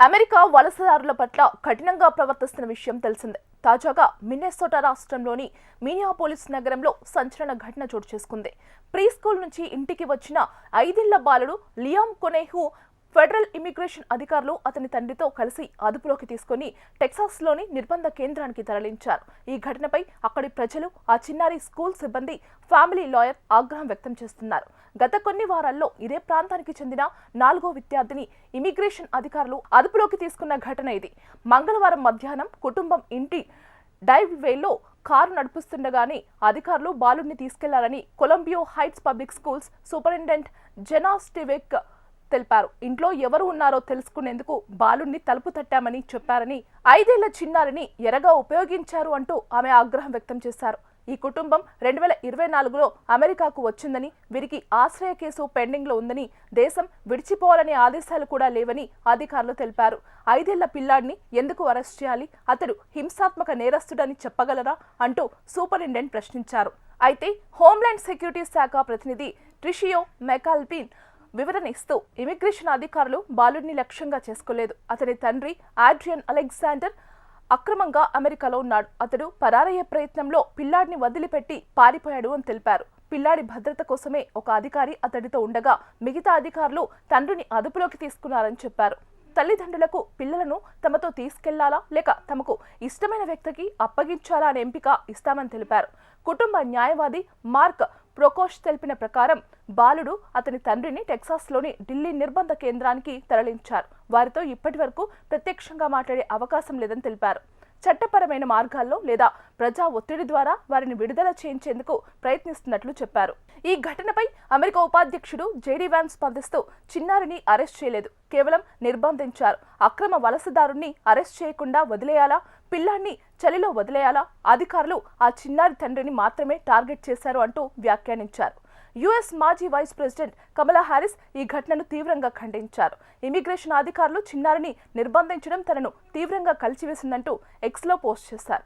America వలసదారుల పట్ల కఠినంగా ప్రవర్తిస్తున్న విషయం తెలిసిందే. తాజాగా మిన్నెసోటా రాష్ట్రంలోని మినియాపోలిస్ నగరంలో సంచలన ఘటన చోటు చేసుకుంది. ప్రీ స్కూల్ నుంచి ఇంటికి వచ్చిన 5 ఏళ్ల బాలుడు లియామ్ కొనేహు ఫెడరల్ ఇమిగ్రేషన్ అధికారులు అతని తండ్రితో కలిసి అదుపులోకి తీసుకుని టెక్సాస్లోని నిర్బంధ కేంద్రానికి తరలించారు. ఈ ఘటనపై అక్కడి ప్రజలు, ఆ చిన్నారి స్కూల్ సిబ్బంది, ఫ్యామిలీ లాయర్ ఆగ్రహం వ్యక్తం చేస్తున్నారు. గత కొన్ని వారాల్లో ఇదే ప్రాంతానికి చెందిన 4వ విద్యార్థిని ఇమిగ్రేషన్ అధికారులు అదుపులోకి తీసుకున్న ఘటన ఇది. మంగళవారం మధ్యాహ్నం కుటుంబం ఇంటి డ్రైవ్వేలో కారు నడిపిస్తుండగానే అధికారులు బాలుడిని తీసుకెళ్లారని Columbia Heights public schools superintendent Zena Stenvik తెలిపారు. ఇంట్లో ఎవరు ఉన్నారో తెలుసుకునేందుకు బాలుడిని తలుపు తట్టామని చెప్పారని, 5 ఏళ్ల చిన్నారిని ఎరగా ఉపయోగించారు అంటూ ఆమె ఆగ్రహం వ్యక్తం చేశారు. ఈ కుటుంబం 2024లో అమెరికాకు వచ్చిందని, వీరికి ఆశ్రయ కేసు పెండింగ్ లో ఉందని, దేశం విడిచిపోవాలనే ఆదేశాలు కూడా లేవని అధికారులు తెలిపారు. 5 ఏళ్ల పిల్లాడిని ఎందుకు అరెస్ట్ చేయాలి? అతడు హింసాత్మక నేరస్తుడని చెప్పగలరా అంటూ సూపరింటెండెంట్ ప్రశ్నించారు. అయితే హోంల్యాండ్ సెక్యూరిటీ శాఖ ప్రతినిధి ట్రిషియో మెకాల్పిన్ వివరణ ఇస్తూ, ఇమిగ్రేషన్ అధికారులు బాలుడిని లక్ష్యంగా చేసుకోలేదు. అతని తండ్రి ఆడ్రియన్ అలెగ్జాండర్ అక్రమంగా అమెరికాలో ఉన్నాడు. అతడు పరారయ్యే ప్రయత్నంలో పిల్లాడిని వదిలిపెట్టి పారిపోయాడు అని తెలిపారు. పిల్లాడి భద్రత కోసమే ఒక అధికారి అతడితో ఉండగా మిగతా అధికారులు తండ్రిని అదుపులోకి తీసుకున్నారని చెప్పారు. తల్లిదండ్రులకు పిల్లలను తమతో తీసుకెళ్లాలా లేక తమకు ఇష్టమైన వ్యక్తికి అప్పగించాలా అనే ఎంపిక ఇస్తామని తెలిపారు. కుటుంబ న్యాయవాది మార్క్ ప్రొకోష్ తెలిపిన ప్రకారం బాలుడు అతని తండ్రిని టెక్సాస్లోని ఢిల్లీ నిర్బంధ కేంద్రానికి తరలించారు. వారితో ఇప్పటి వరకు ప్రత్యక్షంగా మాట్లాడే అవకాశం లేదని తెలిపారు. చట్టపరమైన మార్గాల్లో లేదా ప్రజా ఒత్తిడి ద్వారా వారిని విడుదల చేయించేందుకు ప్రయత్నిస్తున్నట్లు చెప్పారు. ఈ ఘటనపై అమెరికా ఉపాధ్యక్షుడు జేడీ వాన్స్ స్పందిస్తూ, చిన్నారిని అరెస్ట్ చేయలేదు, కేవలం నిర్బంధించారు. అక్రమ వలసదారుణ్ణి అరెస్ట్ చేయకుండా వదిలేయాలా, పిల్లాన్ని చలిలో వదిలేయాలా? అధికారులు ఆ చిన్నారి తండ్రిని మాత్రమే టార్గెట్ చేశారు అంటూ వ్యాఖ్యానించారు. యుఎస్ మాజీ వైస్ ప్రెసిడెంట్ కమలా హారిస్ ఈ ఘటనను తీవ్రంగా ఖండించారు. ఇమిగ్రేషన్ అధికారులు చిన్నారిని నిర్బంధించడం తనను తీవ్రంగా కలిచివేసిందంటూ ఎక్స్లో పోస్ట్ చేశారు.